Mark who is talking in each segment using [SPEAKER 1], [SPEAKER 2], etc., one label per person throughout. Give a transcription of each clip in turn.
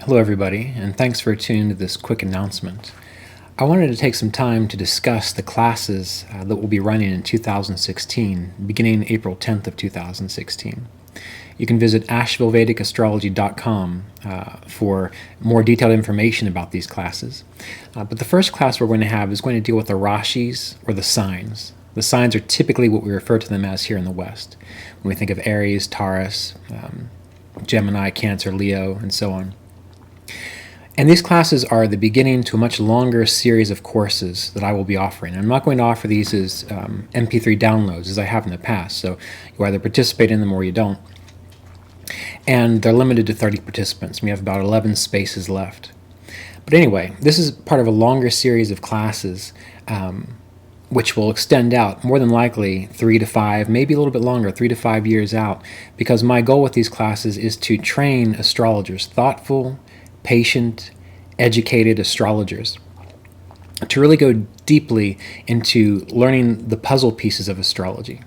[SPEAKER 1] Hello everybody, and thanks for tuning to this quick announcement. I wanted to take some time to discuss the classes that we'll be running in 2016, beginning April 10th of 2016. You can visit AshevilleVedicAstrology.com for more detailed information about these classes. But the first class we're going to have is going to deal with the Rashis, or the signs. The signs are typically what we refer to them as here in the West, when we think of Aries, Taurus, Gemini, Cancer, Leo, and so on. And these classes are the beginning to a much longer series of courses that I will be offering. I'm not going to offer these as MP3 downloads as I have in the past, so you either participate in them or you don't. And they're limited to 30 participants. We have about 11 spaces left. But anyway, this is part of a longer series of classes which will extend out, more than likely 3 to 5, maybe a little bit longer, 3 to 5 years out, because my goal with these classes is to train astrologers, thoughtful, patient, educated astrologers, to really go deeply into learning the puzzle pieces of astrology.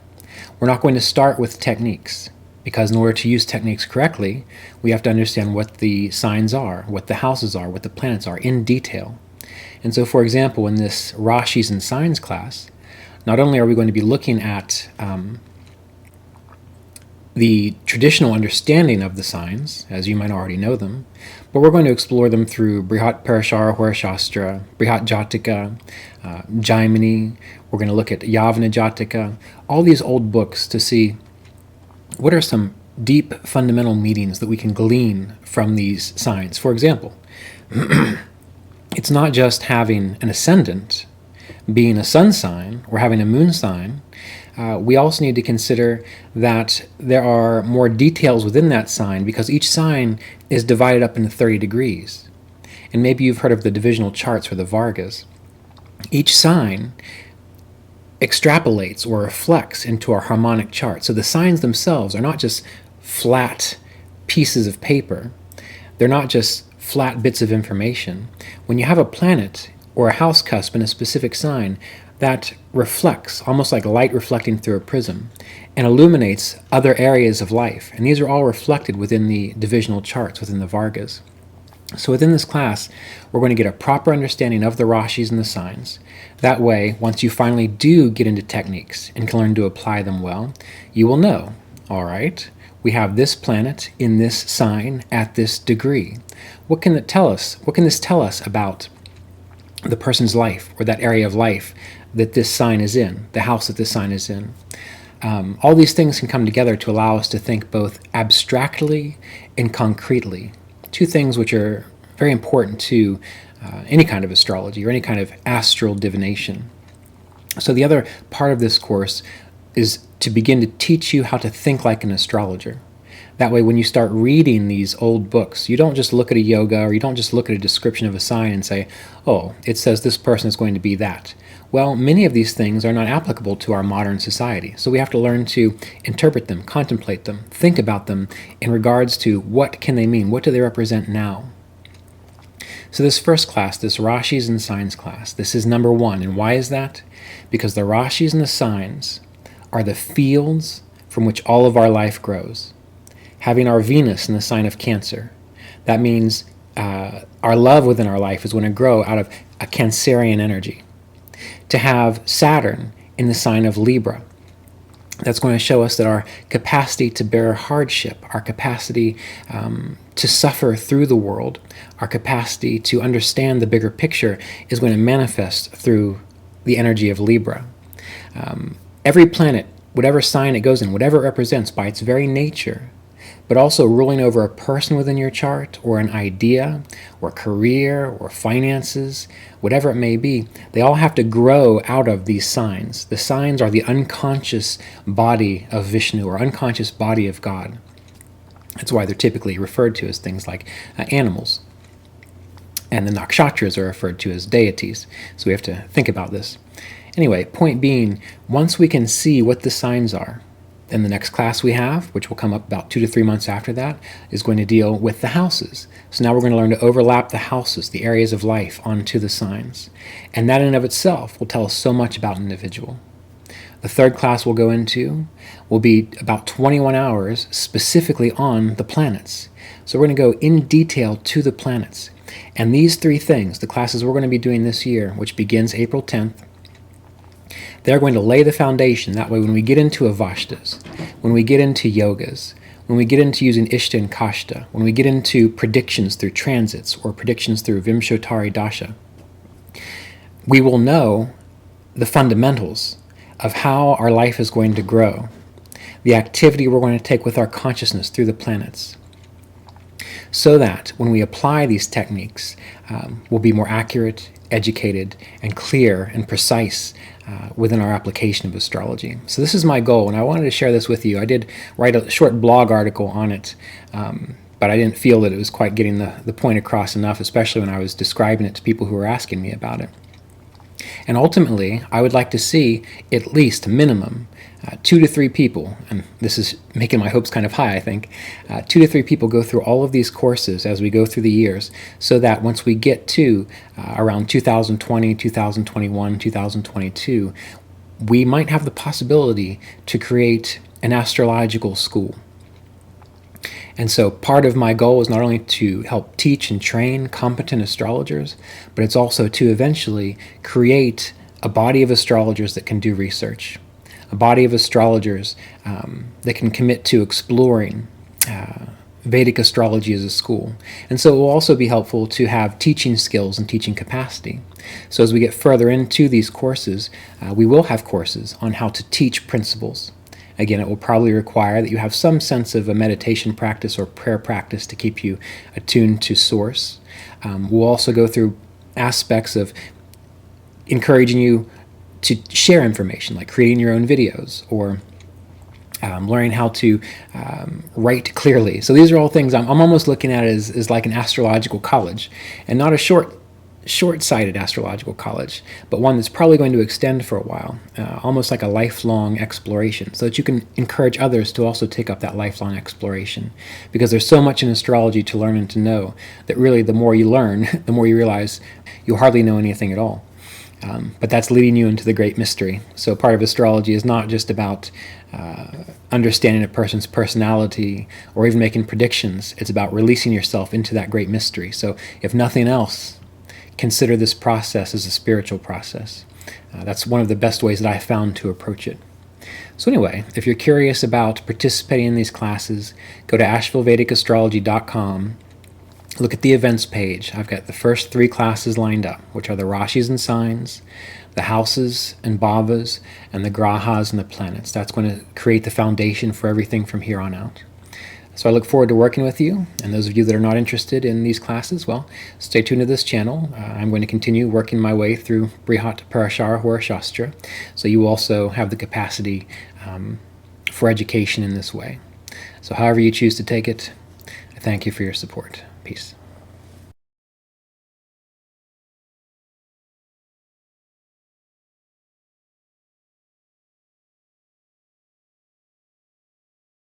[SPEAKER 1] We're not going to start with techniques, because in order to use techniques correctly, we have to understand what the signs are, what the houses are, what the planets are in detail. And so, for example, in this Rashis and Signs class, not only are we going to be looking at the traditional understanding of the signs, as you might already know them, but we're going to explore them through Brihat Parashara Horashastra, Brihat Jatika, Jaimini. We're going to look at Yavana Jatika, all these old books to see what are some deep fundamental meanings that we can glean from these signs. For example, it's not just having an ascendant, being a sun sign, or having a moon sign. We also need to consider that there are more details within that sign, because each sign is divided up into 30 degrees. And maybe you've heard of the divisional charts or the Vargas. Each sign extrapolates or reflects into our harmonic chart. So the signs themselves are not just flat pieces of paper. They're not just flat bits of information. When you have a planet or a house cusp in a specific sign, that reflects, almost like light reflecting through a prism, and illuminates other areas of life. And these are all reflected within the divisional charts, within the Vargas. So within this class, we're going to get a proper understanding of the Rashis and the signs. That way, once you finally do get into techniques and can learn to apply them well, you will know, all right, we have this planet in this sign at this degree. What can it tell us? What can this tell us about the person's life, or that area of life that this sign is in, the house that this sign is in? All these things can come together to allow us to think both abstractly and concretely, two things which are very important to any kind of astrology or any kind of astral divination. So the other part of this course is to begin to teach you how to think like an astrologer. That way, when you start reading these old books, you don't just look at a yoga, or you don't just look at a description of a sign and say, oh, it says this person is going to be that. Well, many of these things are not applicable to our modern society. So we have to learn to interpret them, contemplate them, think about them in regards to what can they mean, what do they represent now. So this first class, this Rashis and Signs class, this is number 1. And why is that? Because the Rashis and the signs are the fields from which all of our life grows. Having our Venus in the sign of Cancer, that means our love within our life is going to grow out of a Cancerian energy. To have Saturn in the sign of Libra, that's going to show us that our capacity to bear hardship, our capacity to suffer through the world, our capacity to understand the bigger picture is going to manifest through the energy of Libra. Every planet, whatever sign it goes in, whatever it represents by its very nature, but also ruling over a person within your chart, or an idea, or career, or finances, whatever it may be, they all have to grow out of these signs. The signs are the unconscious body of Vishnu, or unconscious body of God. That's why they're typically referred to as things like animals. And the nakshatras are referred to as deities. So we have to think about this. Anyway, point being, once we can see what the signs are, then the next class we have, which will come up about 2 to 3 months after that, is going to deal with the houses. So now we're going to learn to overlap the houses, the areas of life, onto the signs. And that in and of itself will tell us so much about an individual. The third class we'll go into will be about 21 hours specifically on the planets. So we're going to go in detail to the planets. And these three things, the classes we're going to be doing this year, which begins April 10th, they're going to lay the foundation. That way when we get into Avashtas, when we get into yogas, when we get into using Ishta and Kashta, when we get into predictions through transits or predictions through Vimshottari Dasha, we will know the fundamentals of how our life is going to grow, the activity we're going to take with our consciousness through the planets, so that when we apply these techniques, we'll be more accurate, educated, and clear and precise within our application of astrology. So this is my goal, and I wanted to share this with you. I did write a short blog article on it, but I didn't feel that it was quite getting the point across enough, especially when I was describing it to people who were asking me about it. And ultimately, I would like to see at least minimum 2 to 3 people, and this is making my hopes kind of high, I think, 2 to 3 people go through all of these courses as we go through the years, so that once we get to around 2020, 2021, 2022, we might have the possibility to create an astrological school. And so part of my goal is not only to help teach and train competent astrologers, but it's also to eventually create a body of astrologers that can do research, a body of astrologers that can commit to exploring Vedic astrology as a school. And so it will also be helpful to have teaching skills and teaching capacity. So as we get further into these courses, we will have courses on how to teach principles. Again, it will probably require that you have some sense of a meditation practice or prayer practice to keep you attuned to source. We'll also go through aspects of encouraging you to share information, like creating your own videos or learning how to write clearly. So these are all things I'm almost looking at as like an astrological college, and not a short-sighted astrological college, but one that's probably going to extend for a while, almost like a lifelong exploration, so that you can encourage others to also take up that lifelong exploration. Because there's so much in astrology to learn and to know that really the more you learn, the more you realize you hardly know anything at all. But that's leading you into the great mystery. So part of astrology is not just about understanding a person's personality or even making predictions. It's about releasing yourself into that great mystery. So if nothing else, consider this process as a spiritual process. That's one of the best ways that I found to approach it. So anyway, if you're curious about participating in these classes, go to AshevilleVedicAstrology.com. Look at the events page. I've got the first 3 classes lined up, which are the Rashis and signs, the houses and bhavas, and the grahas and the planets. That's going to create the foundation for everything from here on out. So I look forward to working with you, and those of you that are not interested in these classes, well, stay tuned to this channel. I'm going to continue working my way through Brihat Parashara Hora Shastra, so you also have the capacity for education in this way. So however you choose to take it, I thank you for your support. Peace.